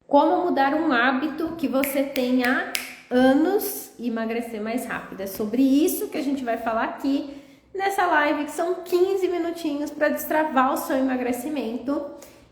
Como mudar um hábito que você tem há anos e emagrecer mais rápido. É sobre isso que a gente vai falar aqui nessa live, que são 15 minutinhos para destravar o seu emagrecimento.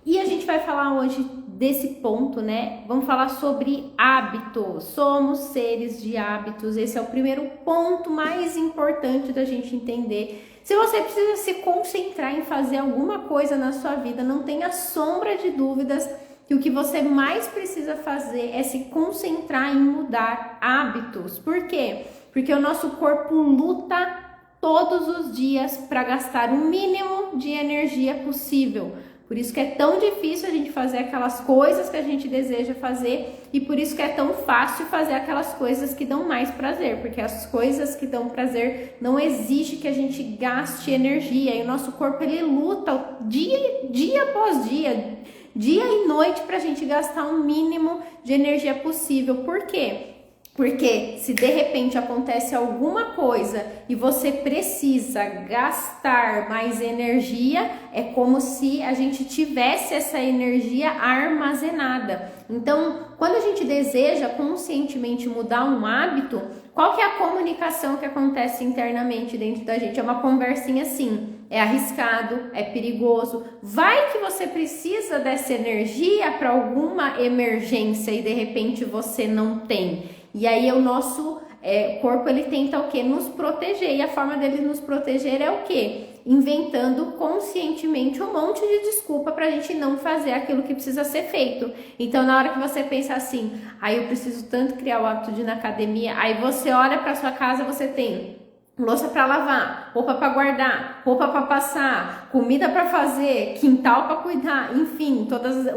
E a gente vai falar hoje desse ponto, né? Vamos falar sobre hábitos. Somos seres de hábitos. Esse é o primeiro ponto mais importante da gente entender. Se você precisa se concentrar em fazer alguma coisa na sua vida, não tenha sombra de dúvidas que o que você mais precisa fazer é se concentrar em mudar hábitos. Por quê? Porque o nosso corpo luta todos os dias para gastar o mínimo de energia possível. Por isso que é tão difícil a gente fazer aquelas coisas que a gente deseja fazer e por isso que é tão fácil fazer aquelas coisas que dão mais prazer, porque as coisas que dão prazer não exigem que a gente gaste energia e o nosso corpo ele luta dia após dia e noite para a gente gastar o mínimo de energia possível. Por quê? Porque se de repente acontece alguma coisa e você precisa gastar mais energia, é como se a gente tivesse essa energia armazenada. Então, quando a gente deseja conscientemente mudar um hábito, qual que é a comunicação que acontece internamente dentro da gente? É uma conversinha assim, é arriscado, é perigoso. Vai que você precisa dessa energia para alguma emergência e de repente você não tem. E aí o nosso corpo ele tenta o quê? Nos proteger. E a forma dele nos proteger é o quê? Inventando conscientemente um monte de desculpa pra gente não fazer aquilo que precisa ser feito. Então na hora que você pensa assim, aí eu preciso tanto criar o hábito de ir na academia, aí você olha pra sua casa, você tem louça para lavar, roupa para guardar, roupa para passar, comida para fazer, quintal para cuidar, enfim,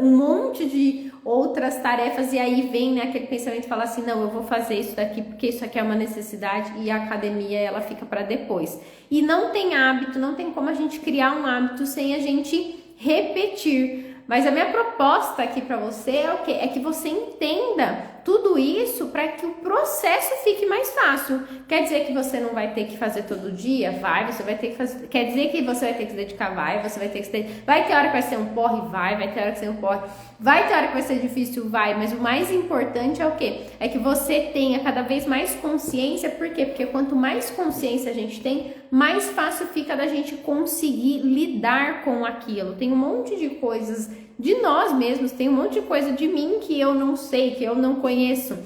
um monte de outras tarefas. E aí vem, né, aquele pensamento, fala assim, não, eu vou fazer isso daqui porque isso aqui é uma necessidade e a academia ela fica para depois. E não tem hábito, não tem como a gente criar um hábito sem a gente repetir. Mas a minha proposta aqui para você é o quê? É que você entenda tudo isso para que o processo fique mais fácil. Quer dizer que você não vai ter que fazer todo dia? Vai, você vai ter que fazer. Quer dizer que você vai ter que se dedicar? Vai, você vai ter que se dedicar. Vai ter hora que vai ser um porre? Vai ter hora que vai ser um porre. Vai ter hora que vai ser difícil? Vai. Mas o mais importante é o quê? É que você tenha cada vez mais consciência. Por quê? Porque quanto mais consciência a gente tem, mais fácil fica da gente conseguir lidar com aquilo. Tem um monte de coisas de nós mesmos, tem um monte de coisa de mim que eu não sei, que eu não conheço,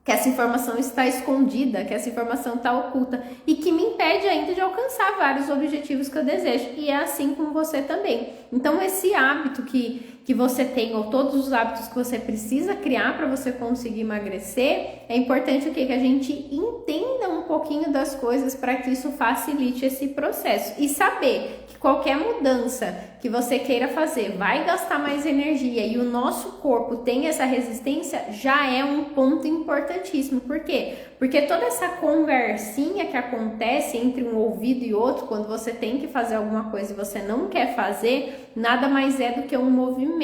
que essa informação está escondida, que essa informação está oculta e que me impede ainda de alcançar vários objetivos que eu desejo. E é assim com você também. Então esse hábito que você tem, ou todos os hábitos que você precisa criar para você conseguir emagrecer, é importante o quê? Que a gente entenda um pouquinho das coisas para que isso facilite esse processo. E saber que qualquer mudança que você queira fazer vai gastar mais energia e o nosso corpo tem essa resistência, já é um ponto importantíssimo. Por quê? Porque toda essa conversinha que acontece entre um ouvido e outro, quando você tem que fazer alguma coisa e você não quer fazer, nada mais é do que um movimento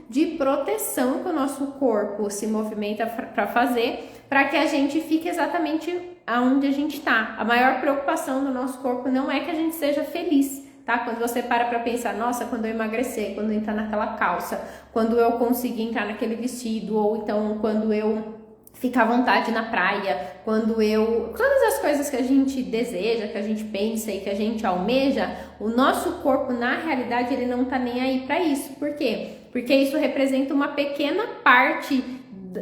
de proteção que o nosso corpo se movimenta para fazer, para que a gente fique exatamente aonde a gente está. A maior preocupação do nosso corpo não é que a gente seja feliz, tá? Quando você para pensar, nossa, quando eu emagrecer, quando eu entrar naquela calça, quando eu conseguir entrar naquele vestido, ou então quando eu ficar à vontade na praia, todas as coisas que a gente deseja, que a gente pensa e que a gente almeja, o nosso corpo, na realidade, ele não tá nem aí para isso. Por quê? Porque isso representa uma pequena parte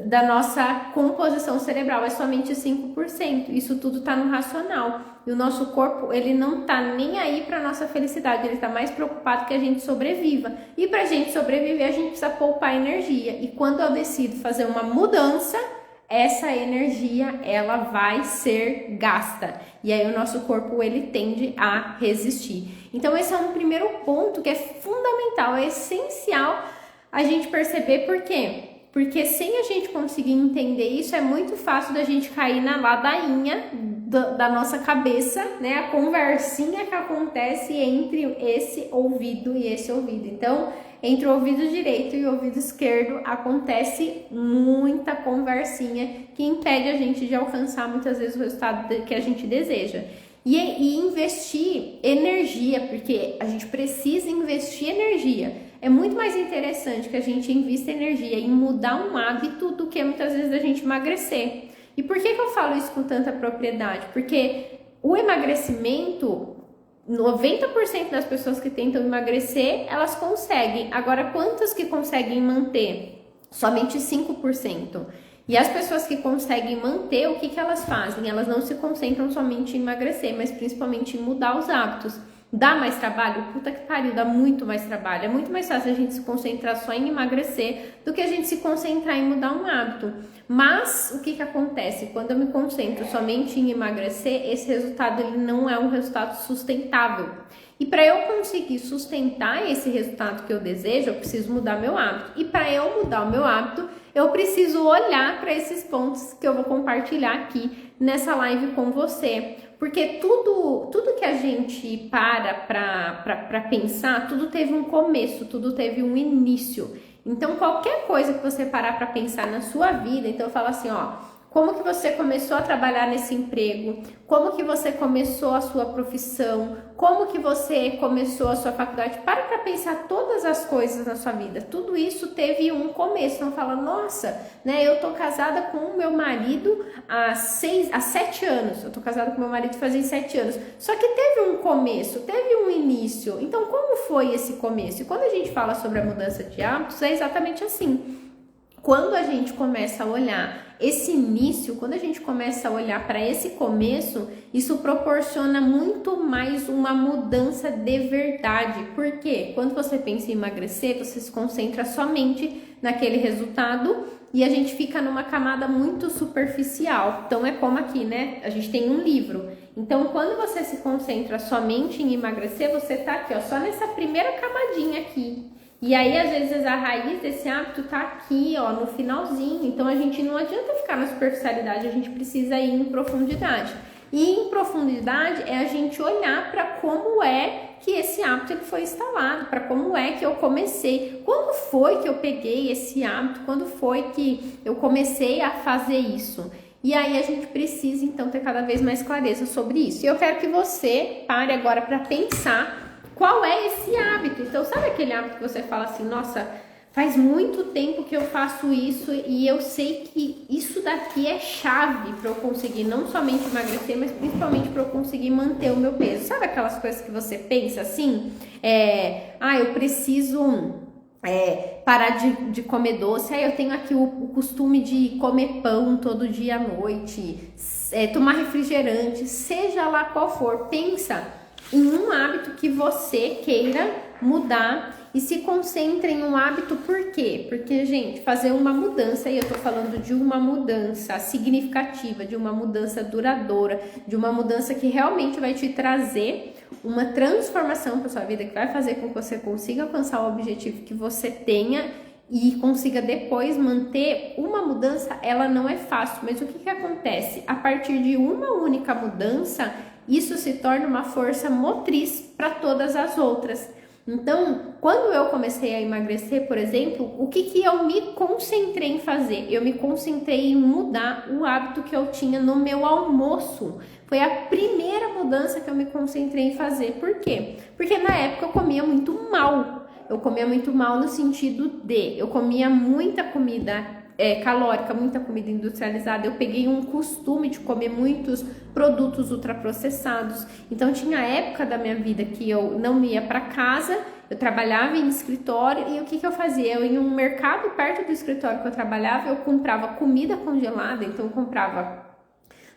da nossa composição cerebral, é somente 5%. Isso tudo tá no racional. E o nosso corpo, ele não tá nem aí para nossa felicidade, ele tá mais preocupado que a gente sobreviva. E pra gente sobreviver, a gente precisa poupar energia. E quando eu decido fazer uma mudança, essa energia ela vai ser gasta e aí o nosso corpo ele tende a resistir. Então esse é um primeiro ponto que é fundamental, é essencial a gente perceber. Por quê? Porque sem a gente conseguir entender isso, é muito fácil da gente cair na ladainha da nossa cabeça, né? A conversinha que acontece entre esse ouvido e esse ouvido. Então, entre o ouvido direito e o ouvido esquerdo acontece muita conversinha que impede a gente de alcançar muitas vezes o resultado que a gente deseja. E investir energia, porque a gente precisa investir energia. é muito mais interessante que a gente invista energia em mudar um hábito do que muitas vezes a gente emagrecer. E por que eu falo isso com tanta propriedade? Porque o emagrecimento, 90% das pessoas que tentam emagrecer, elas conseguem. Agora, quantas que conseguem manter? Somente 5%. E as pessoas que conseguem manter, o que elas fazem? Elas não se concentram somente em emagrecer, mas principalmente em mudar os hábitos. Dá mais trabalho? Puta que pariu, dá muito mais trabalho. É muito mais fácil a gente se concentrar só em emagrecer do que a gente se concentrar em mudar um hábito. Mas o que acontece? Quando eu me concentro somente em emagrecer, esse resultado ele não é um resultado sustentável. E para eu conseguir sustentar esse resultado que eu desejo, eu preciso mudar meu hábito. E para eu mudar o meu hábito, eu preciso olhar para esses pontos que eu vou compartilhar aqui nessa live com você. Porque tudo que a gente para pensar, tudo teve um começo, tudo teve um início. Então, qualquer coisa que você parar para pensar na sua vida, então eu falo assim, ó, como que você começou a trabalhar nesse emprego, como que você começou a sua profissão, como que você começou a sua faculdade, para pensar todas as coisas na sua vida, tudo isso teve um começo. Não fala, nossa, né, eu tô casada com o meu marido há 7 anos, eu tô casada com meu marido fazem 7 anos, só que teve um começo, teve um início. Então, como foi esse começo? E quando a gente fala sobre a mudança de hábitos, é exatamente assim. Quando a gente começa a olhar esse início, quando a gente começa a olhar para esse começo, isso proporciona muito mais uma mudança de verdade. Por quê? Quando você pensa em emagrecer, você se concentra somente naquele resultado e a gente fica numa camada muito superficial. Então é como aqui, né? A gente tem um livro. Então quando você se concentra somente em emagrecer, você tá aqui, ó, só nessa primeira camadinha aqui. E aí, às vezes, a raiz desse hábito tá aqui, ó, no finalzinho. Então, a gente não adianta ficar na superficialidade, a gente precisa ir em profundidade. E em profundidade é a gente olhar para como é que esse hábito ele foi instalado, para como é que eu comecei, quando foi que eu peguei esse hábito, quando foi que eu comecei a fazer isso. E aí, a gente precisa, então, ter cada vez mais clareza sobre isso. E eu quero que você pare agora para pensar qual é esse hábito. Então, sabe aquele hábito que você fala assim, nossa, faz muito tempo que eu faço isso e eu sei que isso daqui é chave para eu conseguir não somente emagrecer, mas principalmente para eu conseguir manter o meu peso. Sabe aquelas coisas que você pensa assim? Eu preciso parar de comer doce. Eu tenho aqui o costume de comer pão todo dia à noite, tomar refrigerante, seja lá qual for. Pensa em um hábito que você queira mudar e se concentre em um hábito. Por quê? Porque, gente, fazer uma mudança, e eu tô falando de uma mudança significativa, de uma mudança duradoura, de uma mudança que realmente vai te trazer uma transformação para sua vida, que vai fazer com que você consiga alcançar o objetivo que você tenha e consiga depois manter uma mudança. Ela não é fácil, mas o que acontece? A partir de uma única mudança, isso se torna uma força motriz para todas as outras. Então, quando eu comecei a emagrecer, por exemplo, o que eu me concentrei em fazer? Eu me concentrei em mudar o hábito que eu tinha no meu almoço. Foi a primeira mudança que eu me concentrei em fazer. Por quê? Porque na época eu comia muito mal. Eu comia muito mal no sentido de eu comia muita comida calórica, muita comida industrializada. Eu peguei um costume de comer muitos produtos ultraprocessados. Então tinha época da minha vida que eu não ia para casa, eu trabalhava em escritório e o que eu fazia? Eu ia em um mercado perto do escritório que eu trabalhava, eu comprava comida congelada, então eu comprava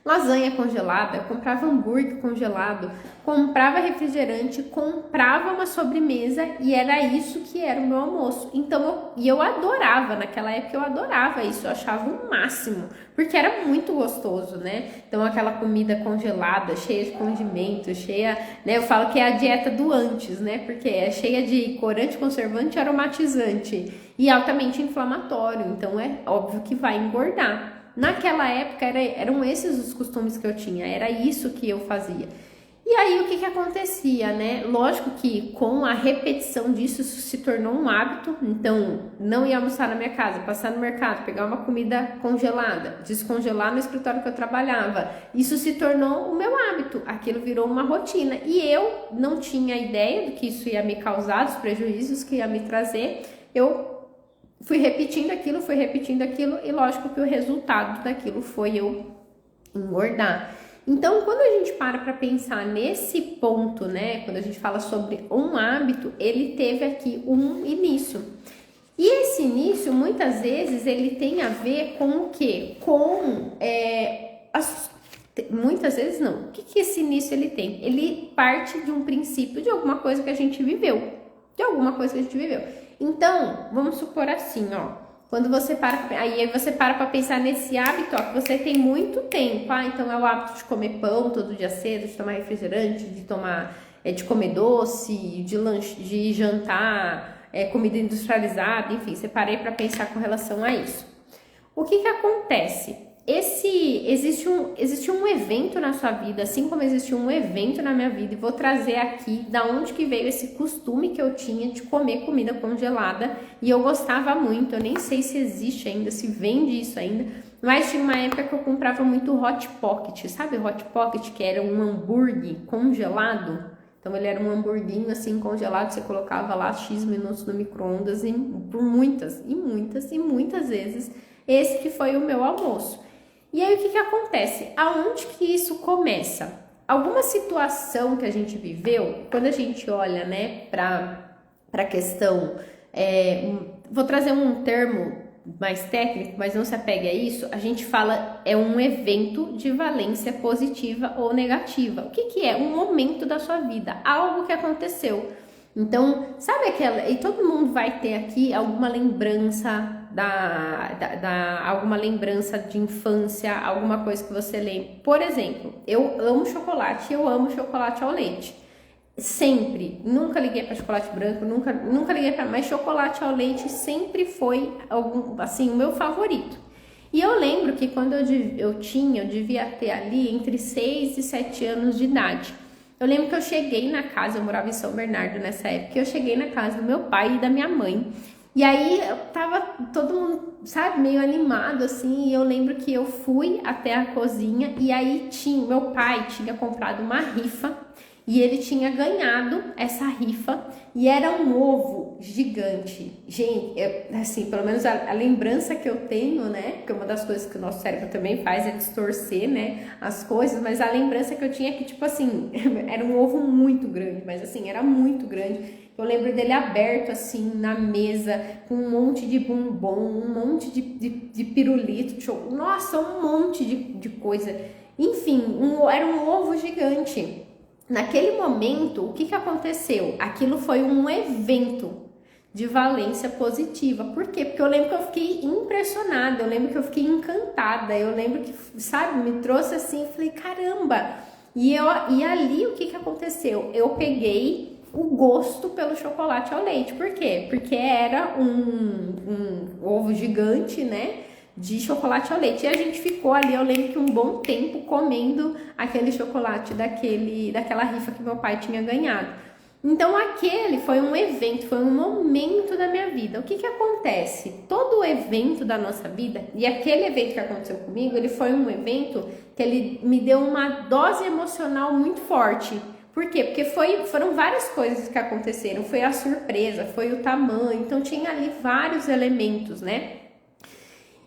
lasanha congelada, eu comprava hambúrguer congelado, comprava refrigerante, comprava uma sobremesa e era isso que era o meu almoço. Então eu adorava, naquela época eu adorava isso, eu achava o máximo, porque era muito gostoso, né? Então aquela comida congelada, cheia de condimentos, cheia, né? Eu falo que é a dieta do antes, né? Porque é cheia de corante, conservante, aromatizante e altamente inflamatório, então é óbvio que vai engordar. Naquela época eram esses os costumes que eu tinha, era isso que eu fazia. E aí o que que acontecia, né? Lógico que com a repetição disso, isso se tornou um hábito. Então, não ia almoçar na minha casa, passar no mercado, pegar uma comida congelada, descongelar no escritório que eu trabalhava. Isso se tornou o meu hábito, aquilo virou uma rotina. E eu não tinha ideia do que isso ia me causar, dos prejuízos que ia me trazer. Eu fui repetindo aquilo, e lógico que o resultado daquilo foi eu engordar. Então, quando a gente para pensar nesse ponto, né, quando a gente fala sobre um hábito, ele teve aqui um início. E esse início, muitas vezes, ele tem a ver com o quê? Muitas vezes não. O que esse início ele tem? Ele parte de um princípio de alguma coisa que a gente viveu. Então, vamos supor assim, ó. Quando você aí você para pensar nesse hábito, ó, que você tem muito tempo. Então é o hábito de comer pão todo dia cedo, de tomar refrigerante, de comer doce, de jantar, comida industrializada, enfim, você parei para pensar com relação a isso. O que acontece? Existe um evento na sua vida, assim como existe um evento na minha vida, e vou trazer aqui da onde que veio esse costume que eu tinha de comer comida congelada, e eu gostava muito. Eu nem sei se existe ainda, se vende isso ainda, mas tinha uma época que eu comprava muito Hot Pocket, sabe o Hot Pocket, que era um hambúrguer congelado? Então ele era um hamburguinho assim congelado, você colocava lá X minutos no micro-ondas, e por muitas vezes esse que foi o meu almoço. E aí o que acontece? Aonde que isso começa? Alguma situação que a gente viveu, quando a gente olha, né, para a questão, vou trazer um termo mais técnico, mas não se apegue a isso, a gente fala um evento de valência positiva ou negativa. O que é? Um momento da sua vida, algo que aconteceu. Então, sabe aquela... E todo mundo vai ter aqui alguma lembrança alguma lembrança de infância, alguma coisa que você lembra. Por exemplo, eu amo chocolate ao leite. Sempre, nunca liguei para chocolate branco, nunca liguei para, mas chocolate ao leite sempre foi o meu favorito. E eu lembro que quando eu devia ter ali entre 6 e 7 anos de idade. Eu lembro que eu cheguei na casa, eu morava em São Bernardo nessa época, eu cheguei na casa do meu pai e da minha mãe. E aí tava todo mundo, sabe, meio animado assim, e eu lembro que eu fui até a cozinha e aí meu pai tinha comprado uma rifa e ele tinha ganhado essa rifa e era um ovo gigante. Gente, assim, pelo menos a lembrança que eu tenho, né, porque uma das coisas que o nosso cérebro também faz é distorcer, né, as coisas, mas a lembrança que eu tinha é que, tipo assim, era um ovo muito grande, mas assim, era muito grande. Eu lembro dele aberto assim na mesa, com um monte de bombom, um monte de pirulito, nossa, um monte de coisa. Enfim, era um ovo gigante. Naquele momento, o que aconteceu? Aquilo foi um evento de valência positiva. Por quê? Porque eu lembro que eu fiquei impressionada, eu lembro que eu fiquei encantada, eu lembro que, sabe, me trouxe assim, falei, caramba! E ali, o que aconteceu? Eu peguei o gosto pelo chocolate ao leite. Por quê? Porque era um ovo gigante, né, de chocolate ao leite. E a gente ficou ali, eu lembro que um bom tempo comendo aquele chocolate daquela rifa que meu pai tinha ganhado. Então aquele foi um evento, foi um momento da minha vida. O que acontece? Todo evento da nossa vida, e aquele evento que aconteceu comigo, ele foi um evento que ele me deu uma dose emocional muito forte. Por quê? Porque foram várias coisas que aconteceram, foi a surpresa, foi o tamanho, então tinha ali vários elementos, né?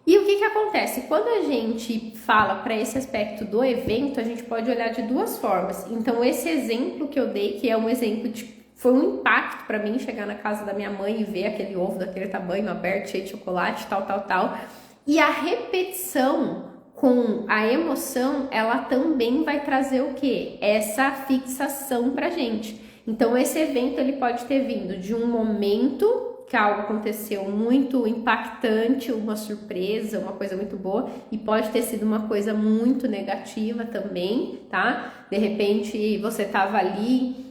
E o que acontece? Quando a gente fala para esse aspecto do evento, a gente pode olhar de duas formas. Então, esse exemplo que eu dei, que é um exemplo foi um impacto para mim chegar na casa da minha mãe e ver aquele ovo daquele tamanho aberto, cheio de chocolate, tal. E a repetição com a emoção, ela também vai trazer o quê? Essa fixação pra gente. Então, esse evento, ele pode ter vindo de um momento que algo aconteceu muito impactante, uma surpresa, uma coisa muito boa, e pode ter sido uma coisa muito negativa também, tá? De repente, você tava ali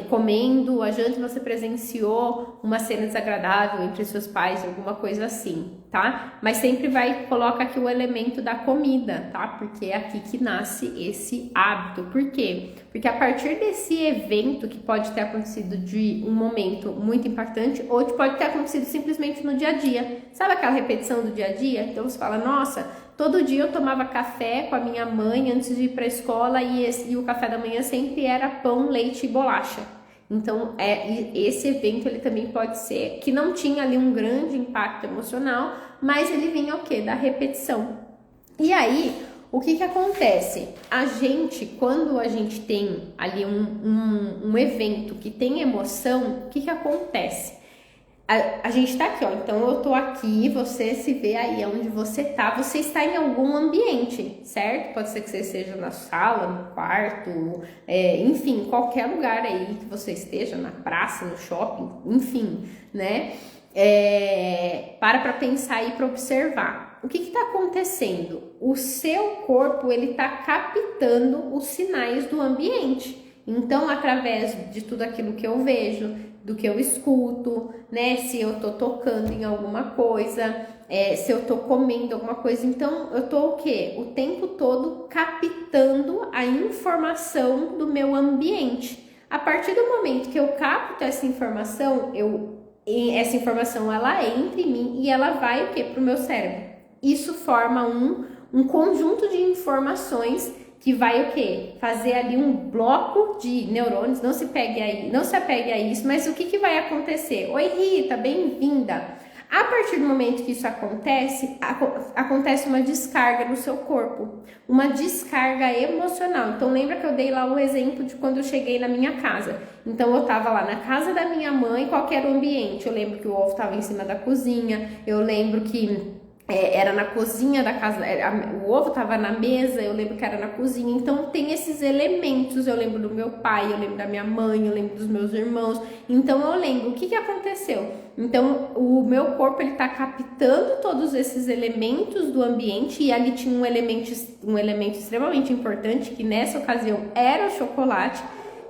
comendo a janta e você presenciou uma cena desagradável entre seus pais, alguma coisa assim. tá? Mas sempre coloca aqui o elemento da comida, tá? Porque é aqui que nasce esse hábito. Por quê? Porque a partir desse evento que pode ter acontecido de um momento muito impactante, ou pode ter acontecido simplesmente no dia a dia. Sabe aquela repetição do dia a dia? Então você fala, nossa, todo dia eu tomava café com a minha mãe antes de ir para a escola e o café da manhã sempre era pão, leite e bolacha. Então, esse evento ele também pode ser que não tinha ali um grande impacto emocional, mas ele vinha o quê? Da repetição. E aí, o que acontece? A gente, quando a gente tem ali um evento que tem emoção, o que acontece? A gente tá aqui, ó, então eu tô aqui, você se vê aí onde você tá, você está em algum ambiente, certo? Pode ser que você esteja na sala, no quarto, enfim, qualquer lugar aí que você esteja, na praça, no shopping, enfim, né? Para pensar e para observar. O que tá acontecendo? O seu corpo, ele tá captando os sinais do ambiente. Então, através de tudo aquilo que eu vejo, do que eu escuto, né? Se eu tô tocando em alguma coisa, se eu tô comendo alguma coisa. Então, eu tô o quê? O tempo todo captando a informação do meu ambiente. A partir do momento que eu capto essa informação, essa informação ela entra em mim e ela vai o quê? Pro meu cérebro. Isso forma um conjunto de informações que vai o quê? Fazer ali um bloco de neurônios, não se apegue a isso, mas o que vai acontecer? Oi, Rita, bem-vinda! A partir do momento que isso acontece, acontece uma descarga no seu corpo, uma descarga emocional. Então, lembra que eu dei lá o exemplo de quando eu cheguei na minha casa. Então, eu tava lá na casa da minha mãe, qual que era o ambiente? Eu lembro que o ovo tava em cima da cozinha, eu lembro que era na cozinha da casa, o ovo estava na mesa, eu lembro que era na cozinha. Então tem esses elementos, eu lembro do meu pai, eu lembro da minha mãe, eu lembro dos meus irmãos. Então eu lembro o que aconteceu. Então o meu corpo ele está captando todos esses elementos do ambiente e ali tinha um elemento extremamente importante que nessa ocasião era o chocolate.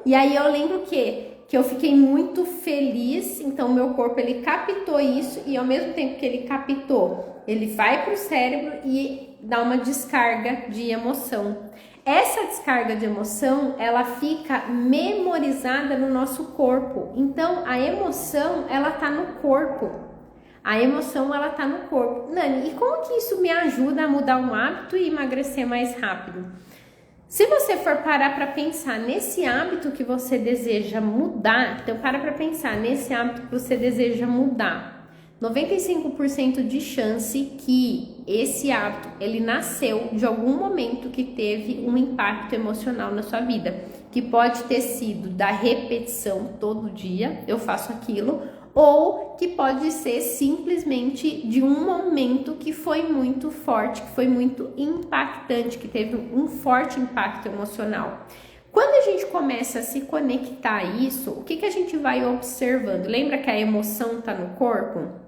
E aí eu lembro que eu fiquei muito feliz, então meu corpo ele captou isso e ao mesmo tempo que ele captou, ele vai para o cérebro e dá uma descarga de emoção. Essa descarga de emoção, ela fica memorizada no nosso corpo. Então a emoção, ela tá no corpo. A emoção, ela tá no corpo. Nani, e como que isso me ajuda a mudar um hábito e emagrecer mais rápido? Se você for parar para pensar nesse hábito que você deseja mudar, então para pensar nesse hábito que você deseja mudar, 95% de chance que esse hábito ele nasceu de algum momento que teve um impacto emocional na sua vida, que pode ter sido da repetição todo dia, eu faço aquilo, ou que pode ser simplesmente de um momento que foi muito forte, que foi muito impactante, que teve um forte impacto emocional. Quando a gente começa a se conectar a isso, o que a gente vai observando? Lembra que a emoção está no corpo?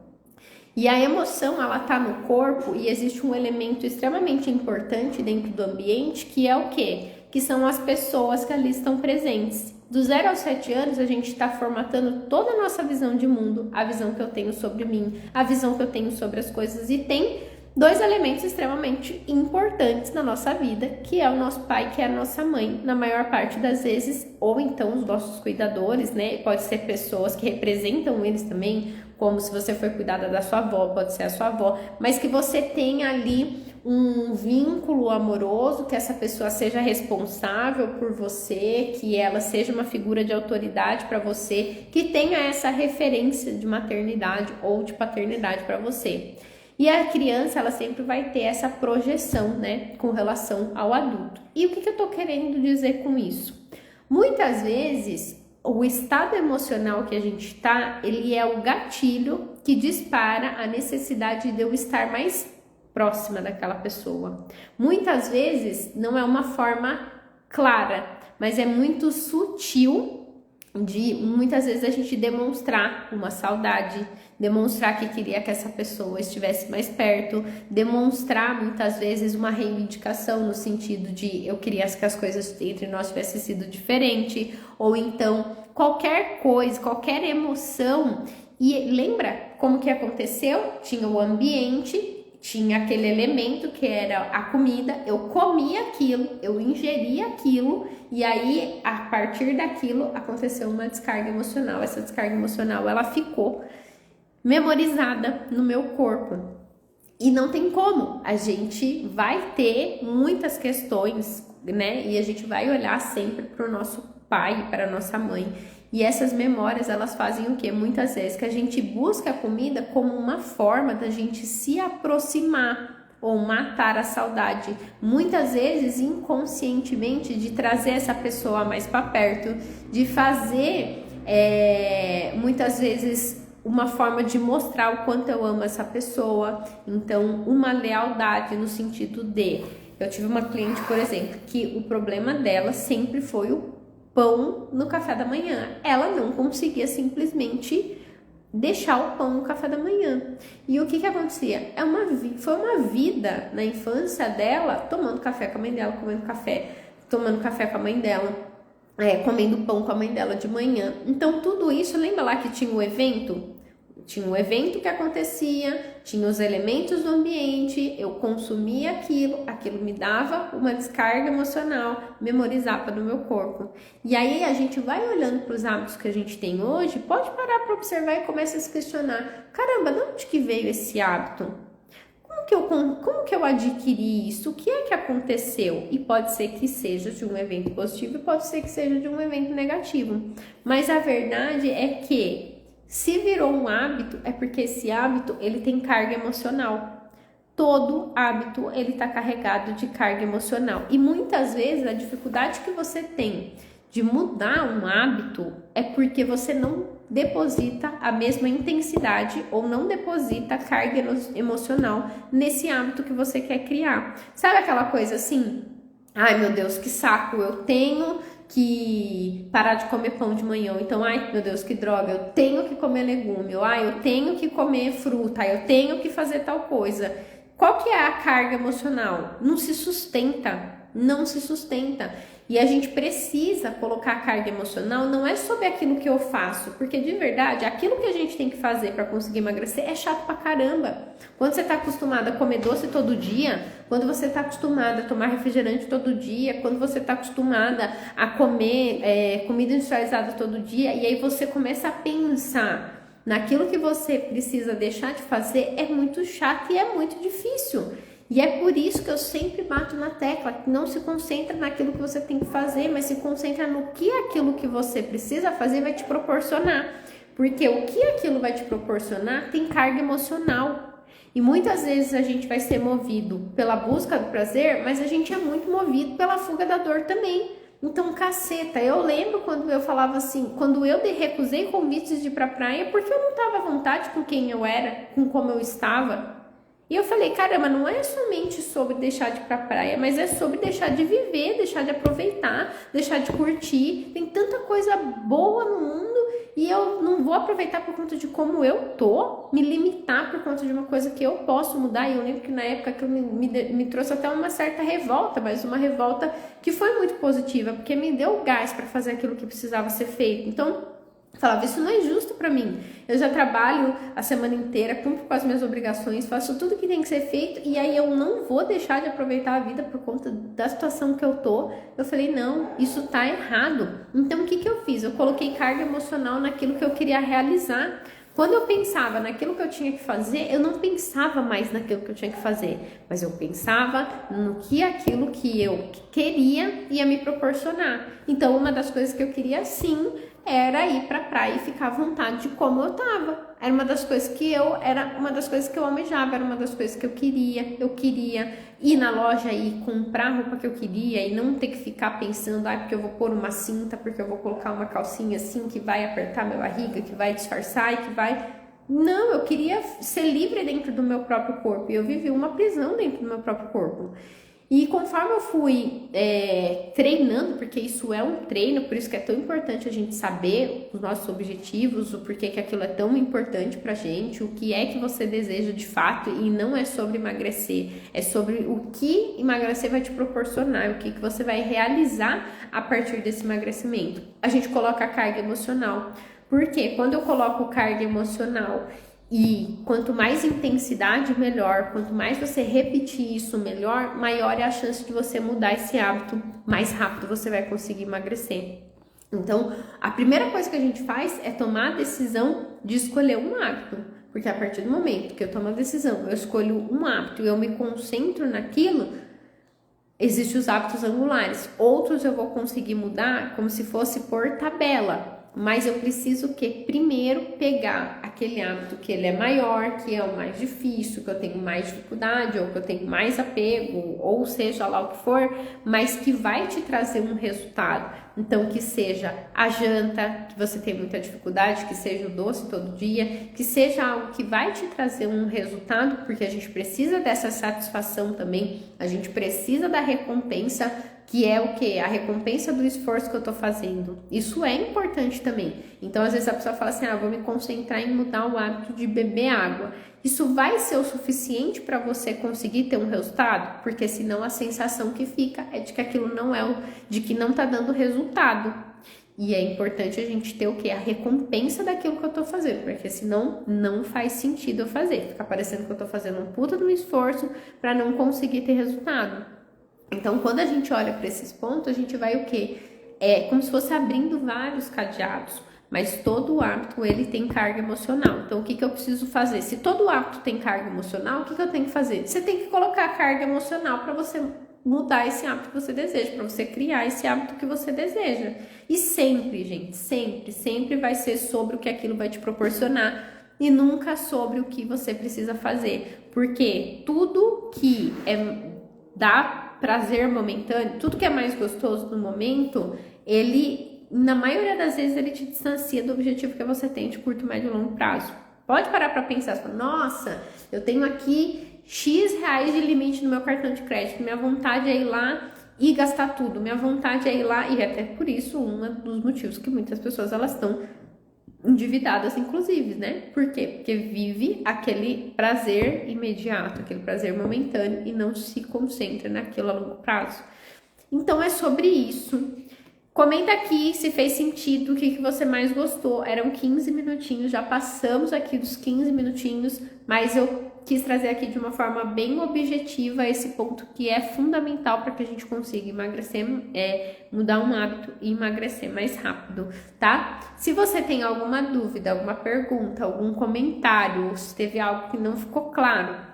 E a emoção, ela tá no corpo e existe um elemento extremamente importante dentro do ambiente, que é o quê? Que são as pessoas que ali estão presentes. Do 0 aos 7 anos, a gente está formatando toda a nossa visão de mundo, a visão que eu tenho sobre mim, a visão que eu tenho sobre as coisas. E tem dois elementos extremamente importantes na nossa vida, que é o nosso pai, que é a nossa mãe, na maior parte das vezes, ou então os nossos cuidadores, né? Pode ser pessoas que representam eles também, como se você foi cuidada da sua avó, pode ser a sua avó, mas que você tenha ali um vínculo amoroso, que essa pessoa seja responsável por você, que ela seja uma figura de autoridade para você, que tenha essa referência de maternidade ou de paternidade para você. E a criança, ela sempre vai ter essa projeção, né, com relação ao adulto. E o que eu tô querendo dizer com isso? Muitas vezes, o estado emocional que a gente tá, ele é o gatilho que dispara a necessidade de eu estar mais próxima daquela pessoa. Muitas vezes, não é uma forma clara, mas é muito sutil de muitas vezes a gente demonstrar uma saudade, demonstrar que queria que essa pessoa estivesse mais perto, demonstrar muitas vezes uma reivindicação no sentido de eu queria que as coisas entre nós tivessem sido diferente, ou então qualquer coisa, qualquer emoção. E lembra, como que aconteceu? Tinha o ambiente, tinha aquele elemento que era a comida, eu comia aquilo, eu ingeria aquilo, e aí, a partir daquilo, aconteceu uma descarga emocional. Essa descarga emocional, ela ficou memorizada no meu corpo. E não tem como, a gente vai ter muitas questões, né? E a gente vai olhar sempre para o nosso pai, para a nossa mãe. E essas memórias, elas fazem o quê? Muitas vezes que a gente busca a comida como uma forma da gente se aproximar ou matar a saudade. Muitas vezes, inconscientemente, de trazer essa pessoa mais para perto, de fazer, muitas vezes, uma forma de mostrar o quanto eu amo essa pessoa. Então, uma lealdade no sentido de... Eu tive uma cliente, por exemplo, que o problema dela sempre foi o pão no café da manhã. Ela não conseguia simplesmente deixar o pão no café da manhã. E o que acontecia? Foi uma vida na infância dela, tomando café com a mãe dela, tomando café com a mãe dela, comendo pão com a mãe dela de manhã. Então tudo isso, lembra lá que tinha o evento? Tinha um evento que acontecia, tinha os elementos do ambiente, eu consumia aquilo me dava uma descarga emocional, memorizava no meu corpo. E aí a gente vai olhando para os hábitos que a gente tem hoje, pode parar para observar e começa a se questionar: caramba, de onde que veio esse hábito? Como que eu adquiri isso? O que é que aconteceu? E pode ser que seja de um evento positivo e pode ser que seja de um evento negativo. Mas a verdade é que se virou um hábito, é porque esse hábito, ele tem carga emocional. Todo hábito, ele está carregado de carga emocional. E muitas vezes, a dificuldade que você tem de mudar um hábito é porque você não deposita a mesma intensidade ou não deposita carga emocional nesse hábito que você quer criar. Sabe aquela coisa assim? Ai, meu Deus, que saco, eu tenho que parar de comer pão de manhã. Então, ai, meu Deus, que droga, eu tenho que comer legume. Ou, ai, eu tenho que comer fruta. Eu tenho que fazer tal coisa. Qual que é a carga emocional? Não se sustenta. Não se sustenta. E a gente precisa colocar a carga emocional, não é sobre aquilo que eu faço, porque de verdade, aquilo que a gente tem que fazer para conseguir emagrecer é chato pra caramba. Quando você tá acostumada a comer doce todo dia, quando você tá acostumada a tomar refrigerante todo dia, quando você tá acostumada a comer comida industrializada todo dia, e aí você começa a pensar naquilo que você precisa deixar de fazer, é muito chato e é muito difícil. E é por isso que eu sempre bato na tecla, que não se concentra naquilo que você tem que fazer, mas se concentra no que aquilo que você precisa fazer vai te proporcionar. Porque o que aquilo vai te proporcionar tem carga emocional. E muitas vezes a gente vai ser movido pela busca do prazer, mas a gente é muito movido pela fuga da dor também. Então, caceta, eu lembro quando eu falava assim, quando eu recusei convites de ir pra praia, porque eu não estava à vontade com quem eu era, com como eu estava. E eu falei, caramba, não é somente sobre deixar de ir pra praia, mas é sobre deixar de viver, deixar de aproveitar, deixar de curtir. Tem tanta coisa boa no mundo e eu não vou aproveitar por conta de como eu tô, me limitar por conta de uma coisa que eu posso mudar. E eu lembro que na época aquilo me trouxe até uma certa revolta, mas uma revolta que foi muito positiva, porque me deu gás para fazer aquilo que precisava ser feito. Então, eu falava, isso não é justo pra mim. Eu já trabalho a semana inteira, cumpro com as minhas obrigações, faço tudo que tem que ser feito e aí eu não vou deixar de aproveitar a vida por conta da situação que eu tô. Eu falei, não, isso tá errado. Então o que eu fiz? Eu coloquei carga emocional naquilo que eu queria realizar. Quando eu pensava naquilo que eu tinha que fazer, eu não pensava mais naquilo que eu tinha que fazer, mas eu pensava no que aquilo que eu queria ia me proporcionar. Então, uma das coisas que eu queria sim era ir pra praia e ficar à vontade de como eu tava. Era uma das coisas que eu almejava, era uma das coisas que eu queria. Eu queria ir na loja e comprar a roupa que eu queria e não ter que ficar pensando, porque eu vou pôr uma cinta, porque eu vou colocar uma calcinha assim que vai apertar minha barriga, que vai disfarçar e que vai... Não, eu queria ser livre dentro do meu próprio corpo e eu vivi uma prisão dentro do meu próprio corpo. E conforme eu fui treinando, porque isso é um treino, por isso que é tão importante a gente saber os nossos objetivos, o porquê que aquilo é tão importante pra gente, o que é que você deseja de fato, e não é sobre emagrecer, é sobre o que emagrecer vai te proporcionar, o que você vai realizar a partir desse emagrecimento. A gente coloca a carga emocional, porque quando eu coloco carga emocional E quanto mais intensidade, melhor. Quanto mais você repetir isso, melhor, maior é a chance de você mudar esse hábito, mais rápido você vai conseguir emagrecer. Então, a primeira coisa que a gente faz é tomar a decisão de escolher um hábito. Porque a partir do momento que eu tomo a decisão, eu escolho um hábito e eu me concentro naquilo, existem os hábitos angulares. Outros eu vou conseguir mudar como se fosse por tabela. Mas eu preciso que primeiro pegar aquele hábito que ele é maior, que é o mais difícil, que eu tenho mais dificuldade, ou que eu tenho mais apego, ou seja lá o que for, mas que vai te trazer um resultado. Então, que seja a janta, que você tem muita dificuldade, que seja o doce todo dia, que seja algo que vai te trazer um resultado, porque a gente precisa dessa satisfação também, a gente precisa da recompensa, que é o que? A recompensa do esforço que eu tô fazendo. Isso é importante também. Então, às vezes a pessoa fala assim, vou me concentrar em mudar o hábito de beber água. Isso vai ser o suficiente para você conseguir ter um resultado? Porque senão a sensação que fica é de que aquilo não é de que não tá dando resultado. E é importante a gente ter o que? A recompensa daquilo que eu tô fazendo, porque senão não faz sentido eu fazer. Fica parecendo que eu tô fazendo um puta de um esforço para não conseguir ter resultado. Então, quando a gente olha para esses pontos, a gente vai o quê? É como se fosse abrindo vários cadeados, mas todo hábito, ele tem carga emocional. Então, o que eu preciso fazer? Se todo hábito tem carga emocional, o que eu tenho que fazer? Você tem que colocar carga emocional para você mudar esse hábito que você deseja, para você criar esse hábito que você deseja. E sempre, gente, sempre vai ser sobre o que aquilo vai te proporcionar e nunca sobre o que você precisa fazer. Porque tudo que dá prazer momentâneo, tudo que é mais gostoso no momento, ele, na maioria das vezes, ele te distancia do objetivo que você tem de curto, médio e longo prazo. Pode parar para pensar, nossa, eu tenho aqui X reais de limite no meu cartão de crédito, minha vontade é ir lá e gastar tudo, minha vontade é ir lá, e até por isso, um dos motivos que muitas pessoas, elas estão endividadas, inclusive, né? Por quê? Porque vive aquele prazer imediato, aquele prazer momentâneo e não se concentra naquilo a longo prazo. Então, é sobre isso. Comenta aqui se fez sentido, o que você mais gostou. Eram 15 minutinhos, já passamos aqui dos 15 minutinhos, mas eu quis trazer aqui de uma forma bem objetiva esse ponto que é fundamental para que a gente consiga emagrecer, mudar um hábito e emagrecer mais rápido, tá? Se você tem alguma dúvida, alguma pergunta, algum comentário, se teve algo que não ficou claro,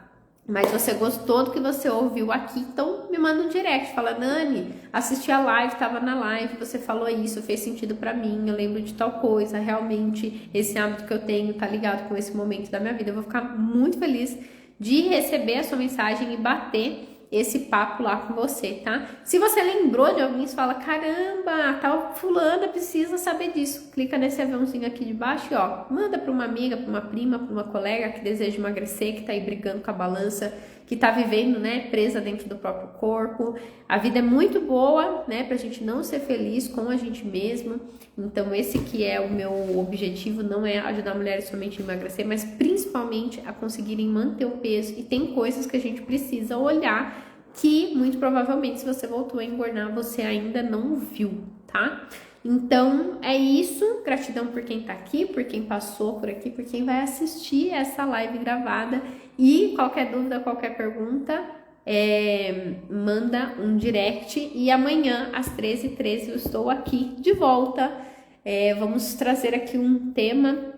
mas você gostou do que você ouviu aqui, então me manda um direct, fala, Nani, assisti a live, tava na live, você falou isso, fez sentido pra mim, eu lembro de tal coisa, realmente esse hábito que eu tenho tá ligado com esse momento da minha vida. Eu vou ficar muito feliz de receber a sua mensagem e bater esse papo lá com você, tá? Se você lembrou de alguém, você fala, caramba, tal fulana precisa saber disso. Clica nesse aviãozinho aqui de baixo e ó, manda para uma amiga, para uma prima, para uma colega que deseja emagrecer, que tá aí brigando com a balança, que tá vivendo, né, presa dentro do próprio corpo. A vida é muito boa, né, pra gente não ser feliz com a gente mesmo. Então esse que é o meu objetivo, não é ajudar mulheres somente a emagrecer, mas principalmente a conseguirem manter o peso. E tem coisas que a gente precisa olhar que muito provavelmente se você voltou a engordar, você ainda não viu, tá? Então é isso, gratidão por quem tá aqui, por quem passou por aqui, por quem vai assistir essa live gravada. E qualquer dúvida, qualquer pergunta, manda um direct. E amanhã às 13h13 eu estou aqui de volta. Vamos trazer aqui um tema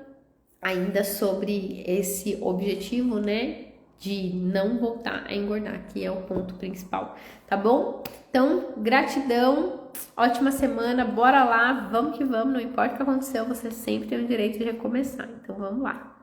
ainda sobre esse objetivo, né, de não voltar a engordar, que é o ponto principal, tá bom? Então, gratidão, ótima semana, bora lá, vamos que vamos, não importa o que aconteceu, você sempre tem o direito de recomeçar, então vamos lá.